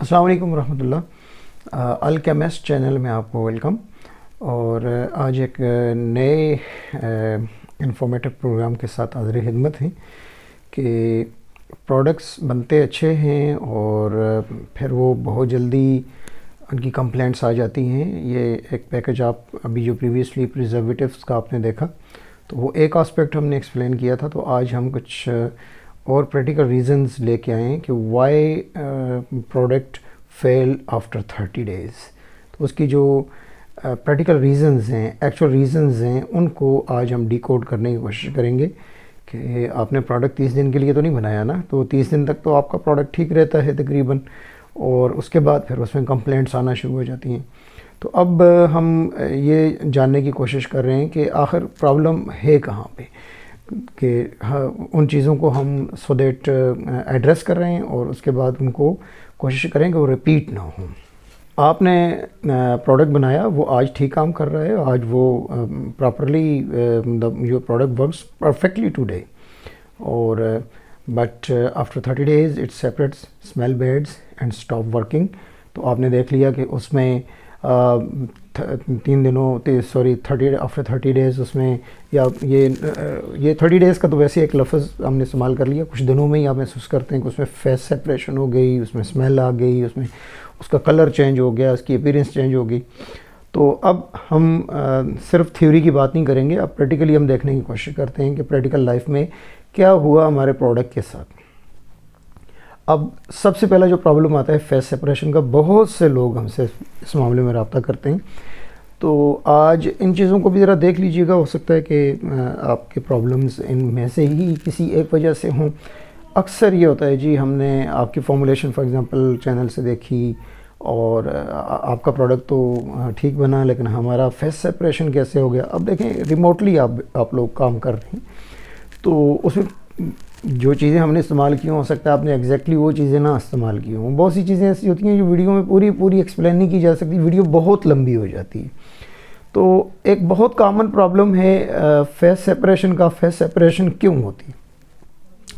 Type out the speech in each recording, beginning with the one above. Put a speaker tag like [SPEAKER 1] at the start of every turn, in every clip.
[SPEAKER 1] अस्सलाम वालेकुम रहमतुल्लाह। अल-केमिस्ट चैनल में आपको वेलकम। और आज एक नए इंफॉर्मेटिव प्रोग्राम के साथ हाज़िर खिदमत हैं कि प्रोडक्ट्स बनते अच्छे हैं और फिर वो बहुत जल्दी उनकी कंप्लेंट्स आ जाती हैं। ये एक पैकेज आप अभी जो प्रीवियसली प्रिजर्वेटिव्स का आपने देखा तो वो एक आस्पेक्ट हमने एक्सप्लेन किया था। तो आज हम कुछ और प्रैक्टिकल रीज़न्स लेके आए हैं कि why product fail after 30 days. तो उसकी जो प्रैक्टिकल रीज़न्स हैं, एक्चुअल रीज़न्स हैं, उनको आज हम डिकोड करने की कोशिश करेंगे कि आपने प्रोडक्ट 30 दिन के लिए तो नहीं बनाया ना। तो 30 दिन तक तो आपका प्रोडक्ट ठीक रहता है तकरीबन, और उसके बाद फिर उसमें कंप्लेंट्स आना शुरू हो जाती हैं। तो अब हम ये जानने की कोशिश कर रहे हैं कि आखिर प्रॉब्लम है कहाँ पे, कि उन चीज़ों को हम सो दैट एड्रेस कर रहे हैं और उसके बाद उनको कोशिश करें कि वो रिपीट ना हो। आपने प्रोडक्ट बनाया, वो आज ठीक काम कर रहा है, आज वो properly your product works perfectly today, और but after 30 days it separates smell bads and stop working. तो आपने देख लिया कि उसमें 3 दिनों सॉरी 30 आफ्टर 30 डेज़ उसमें, या ये 30 डेज़ का तो वैसे एक लफ्ज़ हमने इस्तेमाल कर लिया। कुछ दिनों में ही आप महसूस करते हैं कि उसमें फेस सेपरेशन हो गई, उसमें स्मेल आ गई, उसमें उसका कलर चेंज हो गया, उसकी अपीयरेंस चेंज हो गई। तो अब हम सिर्फ थ्योरी की बात नहीं करेंगे, अब प्रैक्टिकली हम देखने की कोशिश करते हैं कि प्रैक्टिकल लाइफ में क्या हुआ हमारे प्रोडक्ट के साथ। अब सबसे पहला जो प्रॉब्लम आता है फेस सेपरेशन का, बहुत से लोग हमसे इस मामले में रब्ता करते हैं। तो आज इन चीज़ों को भी ज़रा देख लीजिएगा, हो सकता है कि आपके प्रॉब्लम्स इनमें से ही किसी एक वजह से हों। अक्सर ये होता है जी, हमने आपकी फॉर्मुलेशन फॉर एग्ज़ाम्पल चैनल से देखी और आपका प्रोडक्ट तो ठीक बना, लेकिन हमारा फेस सेपरेशन कैसे हो गया। अब देखें, रिमोटली आप लोग काम कर रहे हैं, तो उसमें जो चीज़ें हमने इस्तेमाल की हो सकता है आपने एग्जैक्टली वो चीज़ें ना इस्तेमाल की हों। बहुत सी चीज़ें ऐसी होती हैं जो वीडियो में पूरी एक्सप्लेन नहीं की जा सकती, वीडियो बहुत लंबी हो जाती है। तो एक बहुत कॉमन प्रॉब्लम है फेस सेपरेशन का। फेस सेपरेशन क्यों होती है,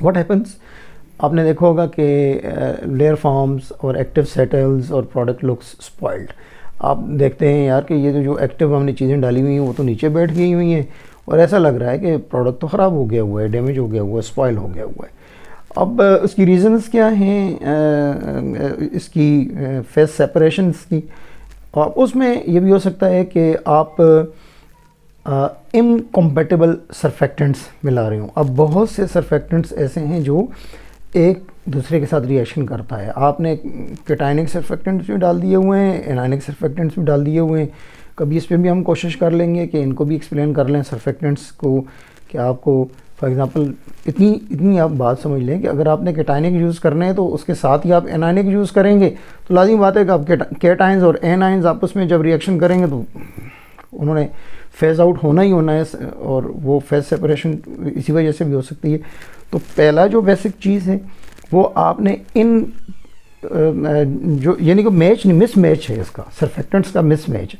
[SPEAKER 1] व्हाट हैपन्स। आपने देखा होगा कि लेयर फॉर्म्स और एक्टिव सेटल्स और प्रोडक्ट लुक्स स्पॉइल्ड। आप देखते हैं यार कि ये जो एक्टिव हमने चीज़ें डाली हुई हैं वो तो नीचे बैठ गई हुई हैं, और ऐसा लग रहा है कि प्रोडक्ट तो ख़राब हो गया हुआ है, डैमेज हो गया हुआ है, स्पॉइल हो गया हुआ है। अब उसकी रीज़न्स क्या हैं इसकी फेस सेपरेशंस की। और उसमें ये भी हो सकता है कि आप इनकम्पैटिबल सरफेक्टेंट्स मिला रहे हो। अब बहुत से सरफेक्टेंट्स ऐसे हैं जो एक दूसरे के साथ रिएक्शन करता है। आपने कैटायनिक सरफेक्टेंट्स भी डाल दिए हुए हैं, एनायनिक सरफेक्टेंट्स भी डाल दिए हुए हैं। कभी इस पर भी हम कोशिश कर लेंगे कि इनको भी एक्सप्लेन कर लें सरफेक्टेंट्स को, कि आपको फॉर एग्ज़ाम्पल इतनी आप बात समझ लें कि अगर आपने कैटायनिक यूज़ करने हैं तो उसके साथ ही आप एनायनिक यूज़ करेंगे, तो लाजिम बात है कि आप कैटायंस और एनायंस आपस में जब रिएक्शन करेंगे तो उन्होंने फेज आउट होना ही होना है, और वो फेज सेपरेशन इसी वजह से भी हो सकती है। तो पहला जो बेसिक चीज़ है वो आपने इन जो यानी कि मैच नहीं, मिस मैच है इसका, सरफेक्टेंट्स का मिस मैच।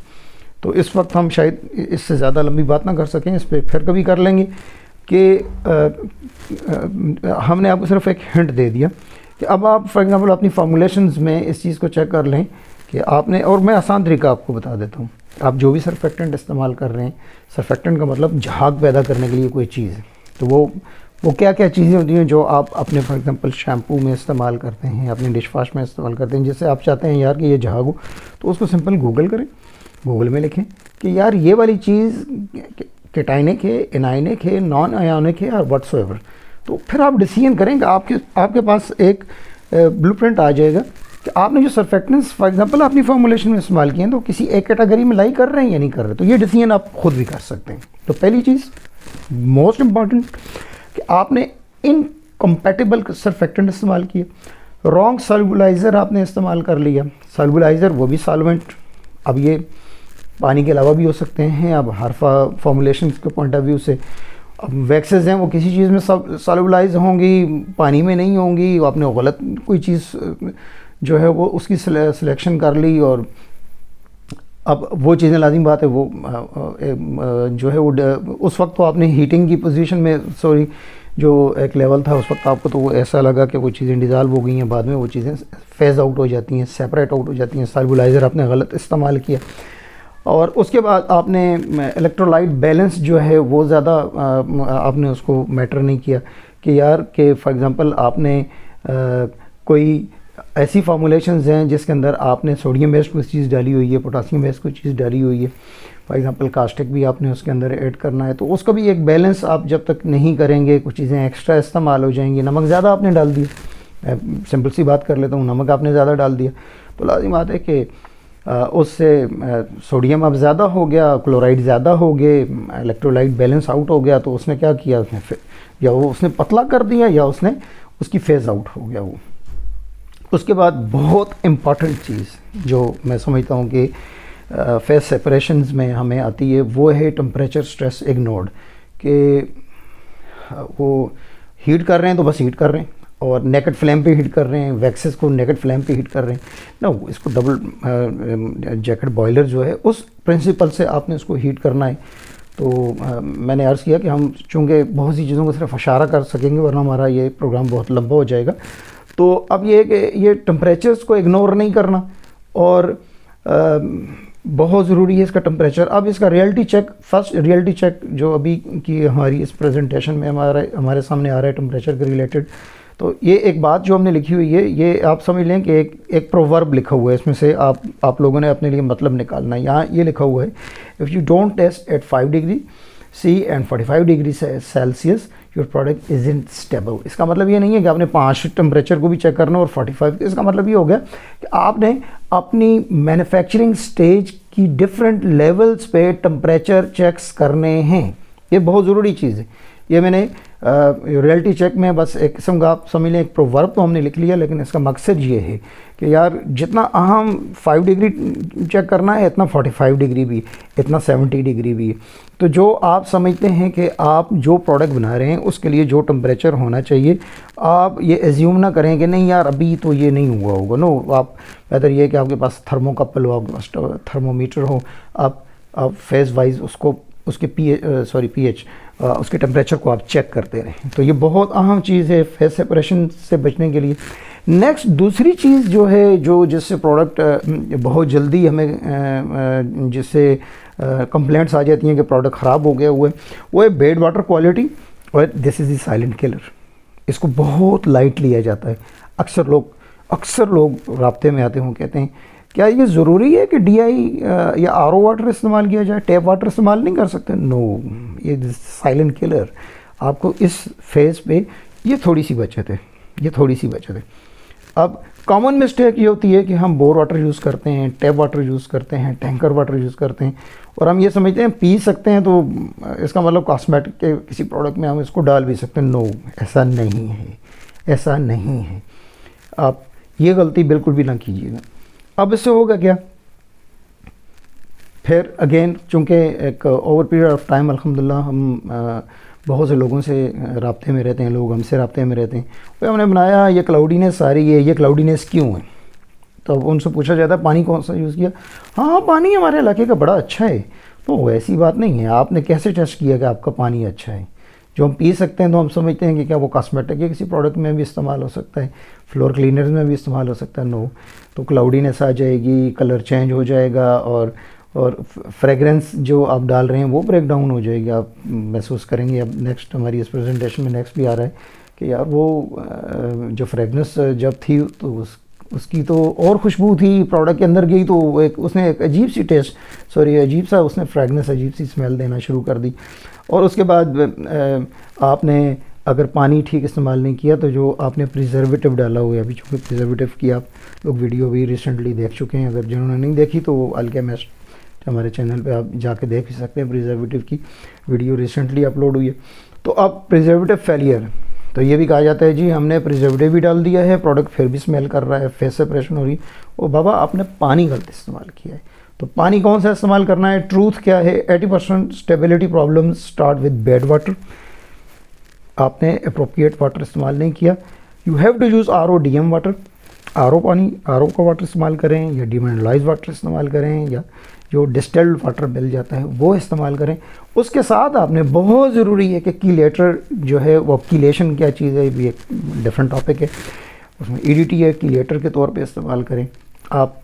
[SPEAKER 1] तो इस वक्त हम शायद इससे ज़्यादा लंबी बात ना कर सकें, इस पर फिर कभी कर लेंगे कि हमने आपको सिर्फ एक हिंट दे दिया कि अब आप फॉर एग्ज़ाम्पल अपनी फॉर्मुलेशंस में इस चीज़ को चेक कर लें कि आपने, और मैं आसान तरीका आपको बता देता हूँ। आप जो भी सरफेक्टेंट इस्तेमाल कर रहे हैं, सरफेक्टेंट का मतलब झाग पैदा करने के लिए कोई चीज़ है, तो वो क्या क्या चीज़ें होती हैं जो आप अपने फॉर एग्ज़ाम्पल शैम्पू में इस्तेमाल करते हैं, अपने डिश वॉश में इस्तेमाल करते हैं, जिससे आप चाहते हैं यार कि ये झाग हो, तो उसको सिंपल गूगल करें, गूगल में लिखें कि यार ये वाली चीज़ कैटायनिक है, एनायनिक है, नॉन आयोनिक है और व्हाटसोएवर। तो फिर आप डिसीजन करेंगे, आपके पास एक ब्लूप्रिंट आ जाएगा कि आपने जो सरफेक्टेंट्स फॉर एग्जांपल अपनी फॉर्मुलेशन में इस्तेमाल किए हैं तो किसी एक कैटेगरी में लाई कर रहे हैं या नहीं कर रहे। तो ये डिसीजन आप खुद भी कर सकते हैं। तो पहली चीज़ मोस्ट इम्पॉर्टेंट कि आपने इनकम्पैटिबल सरफेक्टेंट इस्तेमाल किए, रॉन्ग सॉल्युबलाइज़र आपने इस्तेमाल कर लिया। सॉल्युबलाइज़र वो भी सॉल्वेंट, अब ये पानी के अलावा भी हो सकते हैं। अब हर फॉर्मुलेशन के पॉइंट ऑफ व्यू से, अब वैक्सेस हैं वो किसी चीज़ में सॉल्युबलाइज होंगी, पानी में नहीं होंगी। आपने गलत कोई चीज़ जो है वो उसकी सिलेक्शन कर ली, और अब वो चीज़ें लाजिम बात है वो जो है वो उस वक्त तो आपने हीटिंग की पोजीशन में जो एक लेवल था उस वक्त आपको तो वो ऐसा लगा कि वो चीज़ें डिज़ाल्व हो गई हैं, बाद में वो चीज़ें फेज़ आउट हो जाती हैं, सेपरेट आउट हो जाती हैं, सॉल्युलाइज़र आपने गलत इस्तेमाल किया। और उसके बाद आपने इलेक्ट्रोलाइट बैलेंस जो है वो ज़्यादा आपने उसको मैटर नहीं किया कि यार कि फॉर एग्ज़ाम्पल आपने कोई ऐसी फार्मूलेशंस हैं जिसके अंदर आपने सोडियम बेस्ड कोई चीज़ डाली हुई है, पोटासियम बेस्ड कोई चीज़ डाली हुई है, फॉर एग्ज़ाम्पल कास्टिक भी आपने उसके अंदर ऐड करना है, तो उसका भी एक बैलेंस आप जब तक नहीं करेंगे कुछ चीज़ें एक्स्ट्रा इस्तेमाल हो जाएंगी। नमक ज़्यादा आपने डाल दिया, सिंपल सी बात कर लेता हूँ, नमक आपने ज़्यादा डाल दिया तो लाजिम बात है कि उससे सोडियम अब ज़्यादा हो गया, क्लोराइड ज़्यादा हो गए, इलेक्ट्रोलाइट बैलेंस आउट हो गया, तो उसने क्या किया, उसने फिर या वो उसने पतला कर दिया या उसने उसकी फेज़ आउट हो गया वो। उसके बाद बहुत इम्पॉर्टेंट चीज़ जो मैं समझता हूँ कि फेज़ सेपरेशंस में हमें आती है वो है टेम्परेचर स्ट्रेस इग्नोर्ड, कि वो हीट कर रहे हैं तो बस हीट कर रहे हैं और नेकेड फ्लेम पे हीट कर रहे हैं, वैक्सेस को नेकेड फ्लेम पे हीट कर रहे हैं ना, इसको डबल जैकेट बॉयलर जो है उस प्रिंसिपल से आपने इसको हीट करना है। तो मैंने अर्ज़ किया कि हम चूँकि बहुत सी चीज़ों को सिर्फ इशारा कर सकेंगे वरना हमारा ये प्रोग्राम बहुत लंबा हो जाएगा। तो अब ये है कि ये टेम्परेचर्स को इग्नोर नहीं करना और बहुत ज़रूरी है इसका टेम्परेचर। अब इसका reality check, first reality check जो अभी की हमारी इस प्रेजेंटेशन में हमारे सामने आ रहा है टेम्परेचर के रिलेटेड, तो ये एक बात जो हमने लिखी हुई है ये आप समझ लें कि एक प्रोवर्ब लिखा हुआ है, इसमें से आप लोगों ने अपने लिए मतलब निकालना है। यहाँ ये लिखा हुआ है, if you don't test at 5 degree C and 45 degree celsius your product is unstable. इसका मतलब ये नहीं है कि आपने 5 टेम्परेचर को भी चेक करना और 45। इसका मतलब ये हो गया कि आपने अपनी मैन्युफैक्चरिंग स्टेज की डिफरेंट लेवल्स पे टेम्परेचर चेक्स करने हैं। ये बहुत ज़रूरी चीज़ है। ये मैंने रियलिटी चेक में बस एक किस्म का आप समझ लें एक प्रोवर्ब तो हमने लिख लिया, लेकिन इसका मकसद ये है कि यार जितना अहम 5 डिग्री चेक करना है इतना 45 डिग्री भी, इतना 70 डिग्री भी। तो जो आप समझते हैं कि आप जो प्रोडक्ट बना रहे हैं उसके लिए जो टेम्परेचर होना चाहिए, आप ये एज्यूम ना करें कि नहीं यार अभी तो ये नहीं हुआ होगा। नो, आप बेहतर ये है कि आपके पास थर्मोकपल हो, आपके पास थर्मोमीटर हो, आप फेज़ वाइज उसको उसके पीएच उसके टेम्परेचर को आप चेक करते रहें। तो ये बहुत अहम चीज़ है फेज़ सेपरेशन से बचने के लिए। नेक्स्ट दूसरी चीज़ जो है जिससे प्रोडक्ट बहुत जल्दी हमें जिससे कंप्लेंट्स आ जाती हैं कि प्रोडक्ट ख़राब हो गया हुआ है, वो है बेड वाटर क्वालिटी और this is the silent killer. इसको बहुत लाइट लिया जाता है। अक्सर लोग राब्ते में आते हों, कहते हैं क्या ये ज़रूरी है कि DI या RO वाटर इस्तेमाल किया जाए, टैप वाटर इस्तेमाल नहीं कर सकते? नो, ये साइलेंट किलर आपको इस फेज़ पे ये थोड़ी सी बचत है। अब कॉमन मिस्टेक ये होती है कि हम बोर वाटर यूज़ करते हैं, टैप वाटर यूज़ करते हैं, टैंकर वाटर यूज़ करते हैं और हम ये समझते हैं पी सकते हैं, तो इसका मतलब कॉस्मेटिक के किसी प्रोडक्ट में हम इसको डाल भी सकते हैं। नो, ऐसा नहीं है। आप ये गलती बिल्कुल भी ना कीजिएगा। अब इससे होगा क्या, फिर अगेन चूँकि एक ओवर पीरियड ऑफ टाइम अल्हम्दुलिल्लाह हम बहुत से लोगों से राब्ते में रहते हैं, लोग हमसे राब्ते में रहते हैं। तो हमने बनाया ये क्लाउडीनेस आ रही है, ये क्लाउडीनेस क्यों है? तो अब उनसे पूछा जाता है पानी कौन सा यूज़ किया? हाँ, पानी हमारे इलाके का बड़ा अच्छा है। तो ऐसी बात नहीं है। आपने कैसे टेस्ट किया कि आपका पानी अच्छा है? जो हम पी सकते हैं तो हम समझते हैं कि क्या वो कॉस्मेटिक के किसी प्रोडक्ट में भी इस्तेमाल हो सकता है, फ्लोर क्लीनर्स में भी इस्तेमाल हो सकता है। नो, तो क्लाउडीनेस आ जाएगी, कलर चेंज हो जाएगा और फ्रेगरेंस जो आप डाल रहे हैं वो ब्रेक डाउन हो जाएगी। आप महसूस करेंगे। अब नेक्स्ट हमारी इस प्रेजेंटेशन में नेक्स्ट भी आ रहा है कि यार वो जो फ्रेगनेंस जब थी तो उसकी तो और खुशबू थी, प्रोडक्ट के अंदर गई तो उसने एक अजीब सा उसने फ्रेगनेंस, अजीब सी स्मेल देना शुरू कर दी। और उसके बाद आपने अगर पानी ठीक इस्तेमाल नहीं किया तो जो आपने प्रिजर्वेटिव डाला हुआ है, अभी चूँकि प्रिजर्वेटिव की आप लोग वीडियो भी रिसेंटली देख चुके हैं, अगर जिन्होंने नहीं देखी तो अल्केमिस्ट हमारे चैनल पे आप जाके देख भी सकते हैं। प्रिजर्वेटिव की वीडियो रिसेंटली अपलोड हुई है। तो अब प्रिजर्वेटिव फेलियर, तो ये भी कहा जाता है जी हमने प्रिजर्वेटिव भी डाल दिया है, प्रोडक्ट फिर भी स्मेल कर रहा है, फेस सेपरेशन हो रही है। ओ बाबा, आपने पानी गलत इस्तेमाल किया है। तो पानी कौन सा इस्तेमाल करना है? ट्रूथ क्या है? 80% stability problem start with bad water. आपने अप्रोप्रिएट वाटर इस्तेमाल नहीं किया। You have to use RO DM water. RO का वाटर इस्तेमाल करें या डिमिनरलाइज्ड वाटर इस्तेमाल करें जो डिस्टिल्ड वाटर मिल जाता है वो इस्तेमाल करें। उसके साथ आपने बहुत ज़रूरी है कि कीलेटर जो है वो, कीलेशन क्या चीज़ है भी एक डिफरेंट टॉपिक है, उसमें ईडीटी है, कीलेटर के तौर पे इस्तेमाल करें। आप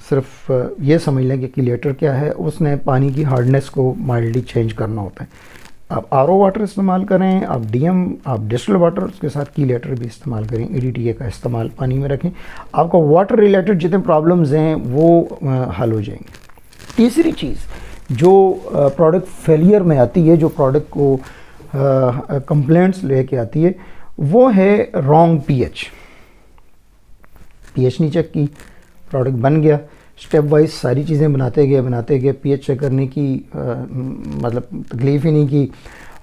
[SPEAKER 1] सिर्फ ये समझ लें कि कीलेटर क्या है, उसने पानी की हार्डनेस को माइल्डली चेंज करना होता है। आप आरओ वाटर इस्तेमाल करें, आप डीएम, आप डिस्टिल्ड वाटर, उसके साथ कीलेटर भी इस्तेमाल करें, ईडीटीए का इस्तेमाल पानी में रखें। आपका वाटर रिलेटेड जितने प्रॉब्लम्स हैं वो हल हो जाएंगे। तीसरी चीज़ जो प्रोडक्ट फेलियर में आती है, जो प्रोडक्ट को कंप्लेंट्स लेके आती है, वो है रॉन्ग पीएच। पीएच नहीं चेक की, प्रोडक्ट बन गया, स्टेप वाइज सारी चीज़ें बनाते गए, पीएच चेक करने की मतलब तकलीफ़ ही नहीं की।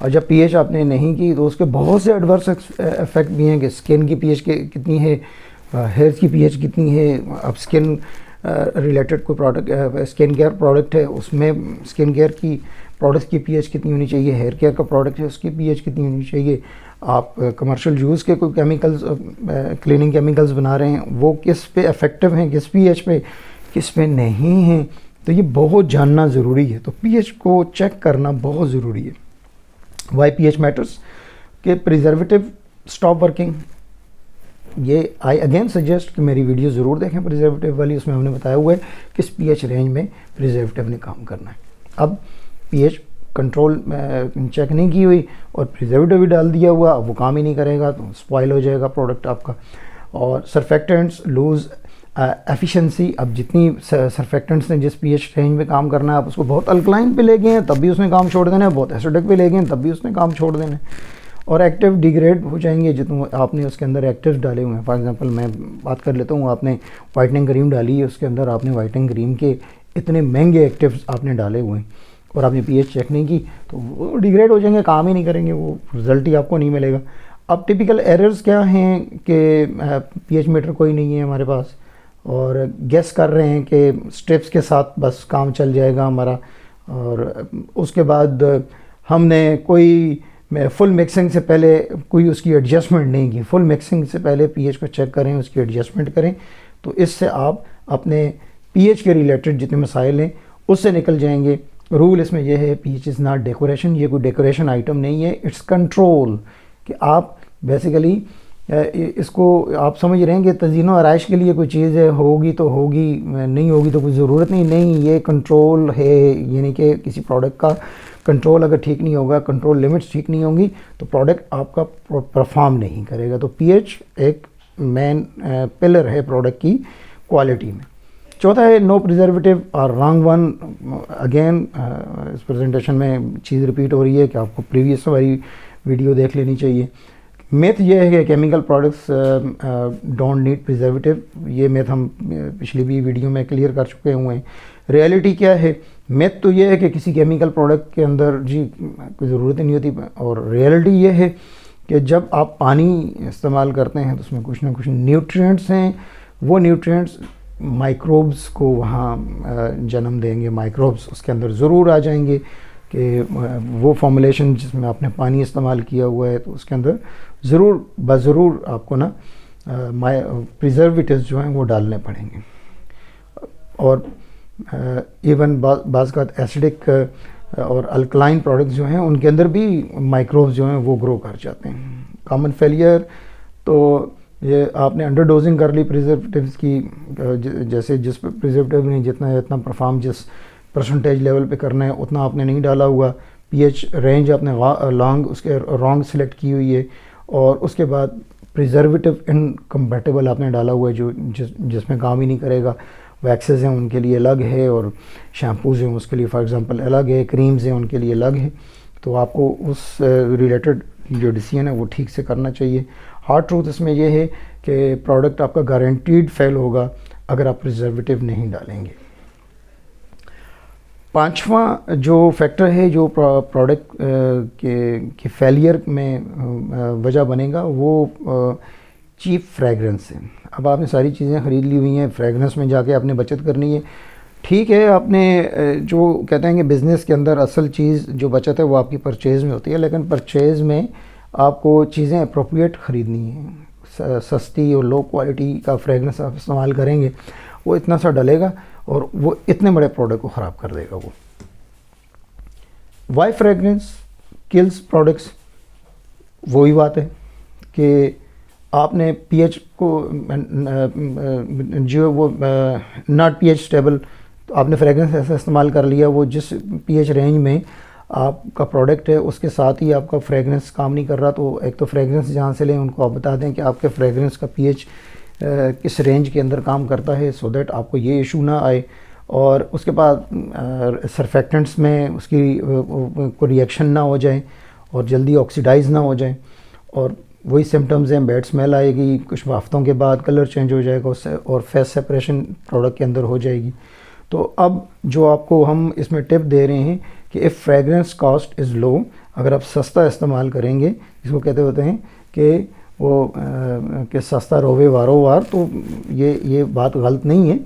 [SPEAKER 1] और जब पीएच आपने नहीं की तो उसके बहुत से एडवर्स इफेक्ट भी हैं कि स्किन की पीएच कितनी है, हेयर्स की पीएच कितनी है। अब स्किन रिलेटेड कोई प्रोडक्ट, स्किन केयर प्रोडक्ट है, उसमें स्किन केयर की प्रोडक्ट की पीएच कितनी होनी चाहिए, हेयर केयर का प्रोडक्ट है उसकी पीएच कितनी होनी चाहिए। आप कमर्शियल यूज़ के कोई केमिकल्स, क्लीनिंग केमिकल्स बना रहे हैं, वो किस पे इफ़ेक्टिव हैं, किस पीएच पे, किस पे नहीं है, तो ये बहुत जानना ज़रूरी है। तो पीएच को चेक करना बहुत ज़रूरी है। वाई पीएच मैटर्स के प्रिजर्वेटिव स्टॉप वर्किंग, ये आई अगेन सजेस्ट कि मेरी वीडियो ज़रूर देखें प्रिजर्वेटिव वाली, उसमें हमने बताया हुआ है किस पीएच रेंज में प्रिजर्वेटिव ने काम करना है। अब पीएच कंट्रोल चेक नहीं की हुई और प्रिजर्वेटिव भी डाल दिया हुआ, अब वो काम ही नहीं करेगा तो स्पॉइल हो जाएगा प्रोडक्ट आपका। और सरफेक्टेंट्स लूज़ एफिशिएंसी, अब जितनी सरफेक्टेंट्स ने जिस पीएच रेंज में काम करना है, आप उसको बहुत अल्कलाइन पे ले गए हैं तब भी उसने काम छोड़ देना है, बहुत एसिडिक पे ले गए हैं तब भी उसने काम छोड़ देना है। और एक्टिव डिग्रेड हो जाएंगे जितने आपने उसके अंदर एक्टिव्स डाले हुए हैं। फॉर एग्जांपल मैं बात कर लेता हूँ, आपने वाइटनिंग क्रीम डाली है, उसके अंदर आपने वाइटनिंग क्रीम के इतने महंगे एक्टिव्स आपने डाले हुए हैं और आपने पीएच चेक नहीं की तो वो डिग्रेड हो जाएंगे, काम ही नहीं करेंगे, वो रिज़ल्ट ही आपको नहीं मिलेगा। अब टिपिकल एरर्स क्या हैं कि पीएच मीटर कोई नहीं है हमारे पास और गेस कर रहे हैं कि स्टेप्स के साथ बस काम चल जाएगा हमारा, और उसके बाद हमने कोई फुल मिक्सिंग से पहले कोई उसकी एडजस्टमेंट नहीं की। फुल मिक्सिंग से पहले पीएच को चेक करें, उसकी एडजस्टमेंट करें, तो इससे आप अपने पीएच के रिलेटेड जितने मसाइल हैं उससे निकल जाएंगे। रूल इसमें यह है, पीएच इज़ नॉट डेकोरेशन, ये कोई डेकोरेशन आइटम नहीं है, इट्स कंट्रोल। कि आप बेसिकली इसको आप समझ रहे हैं कि तज़ीनो आराइश के लिए कोई चीज़ है, होगी तो होगी, नहीं होगी तो कोई ज़रूरत नहीं, ये कंट्रोल है। यानी कि किसी प्रोडक्ट का कंट्रोल अगर ठीक नहीं होगा, कंट्रोल लिमिट्स ठीक नहीं होंगी तो प्रोडक्ट आपका परफॉर्म नहीं करेगा। तो पीएच एक मेन पिलर है प्रोडक्ट की क्वालिटी में। चौथा है नो प्रिजर्वेटिव और रॉन्ग वन। अगेन इस प्रेजेंटेशन में चीज़ रिपीट हो रही है कि आपको प्रीवियस वाली वीडियो देख लेनी चाहिए। मिथ ये है कि chemical products don't need preservative, ये मिथ हम पिछली भी वीडियो में क्लियर कर चुके हुए हैं। रियलिटी क्या है? मिथ तो ये है कि किसी केमिकल प्रोडक्ट के अंदर जी कोई ज़रूरत ही नहीं होती, और रियलिटी ये है कि जब आप पानी इस्तेमाल करते हैं तो उसमें कुछ ना कुछ न्यूट्रिएंट्स हैं, वो न्यूट्रिएंट्स माइक्रोब्स को वहाँ जन्म देंगे, माइक्रोब्स उसके अंदर ज़रूर आ जाएंगे कि वो फॉर्मुलेशन जिसमें आपने पानी इस्तेमाल किया हुआ है तो उसके अंदर ज़रूर बज़रूर आपको ना प्रिजर्वेटिव्स जो हैं वो डालने पड़ेंगे। और इवन बाज़ का एसिडिक और अल्कलाइन प्रोडक्ट्स जो हैं उनके अंदर भी माइक्रोब्स जो हैं वो ग्रो कर जाते हैं। कॉमन फेलियर तो ये आपने अंडर डोजिंग कर ली प्रिजर्वेटिव्स की, जैसे जिस प्रिजर्वेटिव ने जितना परफॉर्म जिस परसेंटेज लेवल पे करना है उतना आपने नहीं डाला हुआ, पीएच रेंज आपने लॉन्ग उसके रॉन्ग सेलेक्ट की हुई है, और उसके बाद प्रिजर्वेटिव इनकम्पैटिबल आपने डाला हुआ है जो जिसमें काम ही नहीं करेगा। वैक्सेस हैं उनके लिए अलग है, और शैम्पूज़ हैं उसके लिए फॉर एग्जांपल अलग है, क्रीम्स हैं उनके लिए अलग है। तो आपको उस रिलेटेड जो डिसीजन है वो ठीक से करना चाहिए। हार्ड ट्रूथ इसमें यह है कि प्रोडक्ट आपका गारंटीड फेल होगा अगर आप प्रिजर्वेटिव नहीं डालेंगे। पांचवा जो फैक्टर है जो प्रोडक्ट के फेलियर में वजह बनेगा वो चीप फ्रेगरेंस है। अब आपने सारी चीज़ें ख़रीद ली हुई हैं, फ्रेगरेंस में जाके आपने बचत करनी है। ठीक है, आपने जो कहते हैं कि बिज़नेस के अंदर असल चीज़ जो बचत है वो आपकी परचेज़ में होती है, लेकिन परचेज़ में आपको चीज़ें अप्रोप्रिएट ख़रीदनी है। सस्ती और लो क्वालिटी का फ्रेगरेंस आप इस्तेमाल करेंगे वो इतना सा डलेगा और वो इतने बड़े प्रोडक्ट को ख़राब कर देगा। वो वाई फ्रेगरेंस किल्स प्रोडक्ट्स, वही बात है कि आपने पीएच को जो वो नॉट पीएच स्टेबल, तो आपने फ्रेगरेंस ऐसा इस्तेमाल कर लिया, वो जिस पीएच रेंज में आपका प्रोडक्ट है उसके साथ ही आपका फ्रेगरेंस काम नहीं कर रहा। तो एक तो फ्रेगरेंस जहाँ से लें उनको आप बता दें कि आपके फ्रेगरेंस का पीएच किस रेंज के अंदर काम करता है, सो दैट आपको ये इशू ना आए। और उसके बाद सरफेक्टेंट्स में उसकी को रिएक्शन ना हो जाए और जल्दी ऑक्सीडाइज ना हो जाए, और वही सिम्टम्स हैं, बैड स्मेल आएगी, कुछ हफ्तों के बाद कलर चेंज हो जाएगा उससे, और फेस सेपरेशन प्रोडक्ट के अंदर हो जाएगी। तो अब जो आपको हम इसमें टिप दे रहे हैं कि इफ़ फ्रेगरेंस कॉस्ट इज़ लो, अगर आप सस्ता इस्तेमाल करेंगे, इसको कहते होते हैं कि वो कि सस्ता रोवे वारो वार, तो ये बात गलत नहीं है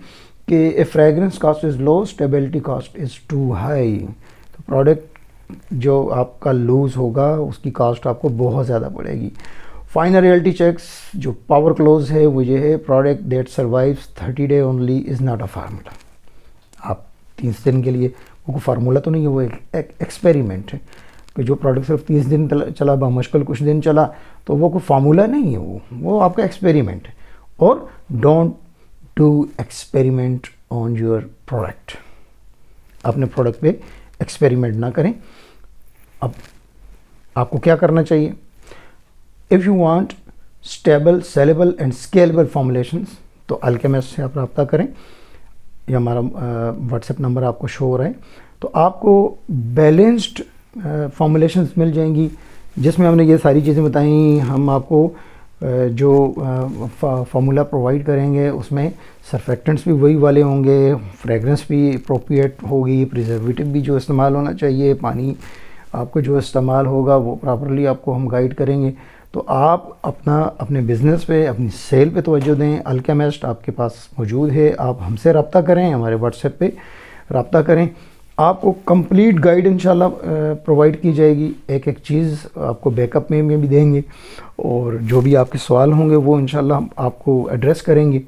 [SPEAKER 1] कि if fragrance cost is low stability cost is too high, तो प्रोडक्ट जो आपका लूज़ होगा उसकी कॉस्ट आपको बहुत ज़्यादा पड़ेगी। फाइनल रियलिटी चेक्स जो पावर क्लोज है वो ये है, product that survives 30 day only is not a formula. आप 30 दिन के लिए, वो फार्मूला तो नहीं है, वो एक एक्सपेरिमेंट है कि जो प्रोडक्ट सिर्फ 30 दिन चला, बामुश्किल कुछ दिन चला, तो वो कोई फार्मूला नहीं है, वो आपका एक्सपेरिमेंट है। और don't do experiment on your product, अपने प्रोडक्ट पे एक्सपेरिमेंट ना करें। अब आपको क्या करना चाहिए, if you want stable, saleable and scalable formulations, तो अल्केमिस्ट से आप रब्ता करें, या हमारा व्हाट्सएप नंबर आपको शो हो रहा है। तो आपको बैलेंस्ड फॉर्मुलेशंस मिल जाएंगी जिसमें हमने ये सारी चीज़ें बताई। हम आपको जो फार्मूला प्रोवाइड करेंगे उसमें सरफेक्टेंट्स भी वही वाले होंगे, फ्रेगरेंस भी अप्रोप्रिएट होगी, प्रिजर्वेटिव भी जो इस्तेमाल होना चाहिए, पानी आपको जो इस्तेमाल होगा वो प्रॉपरली आपको हम गाइड करेंगे। तो आप अपने बिज़नेस पे, अपनी सेल पे तवज्जो दें। अल्केमिस्ट आपके पास मौजूद है, आप हमसे रब्ता करें, हमारे व्हाट्सएप पे रब्ता करें, आपको कंप्लीट गाइड इंशाल्लाह प्रोवाइड की जाएगी। एक एक चीज़ आपको बैकअप में भी देंगे, और जो भी आपके सवाल होंगे वो इंशाल्लाह हम आपको एड्रेस करेंगे।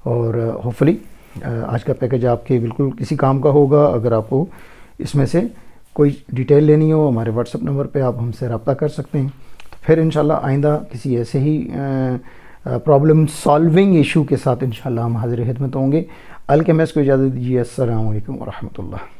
[SPEAKER 1] और होपफुली आज का पैकेज आपके बिल्कुल किसी काम का होगा। अगर आपको इसमें से कोई डिटेल लेनी हो, हमारे व्हाट्सएप नंबर पे आप हमसे रब्ता कर सकते हैं। तो फिर इंशाल्लाह आइंदा किसी ऐसे ही प्रॉब्लम सॉल्विंग इशू के साथ इंशाल्लाह हम हाज़िर खिदमत होंगे। अल्केमिस्ट को इजाज़त दीजिए। अस्सलामु अलैकुम व रहमतुल्लाह।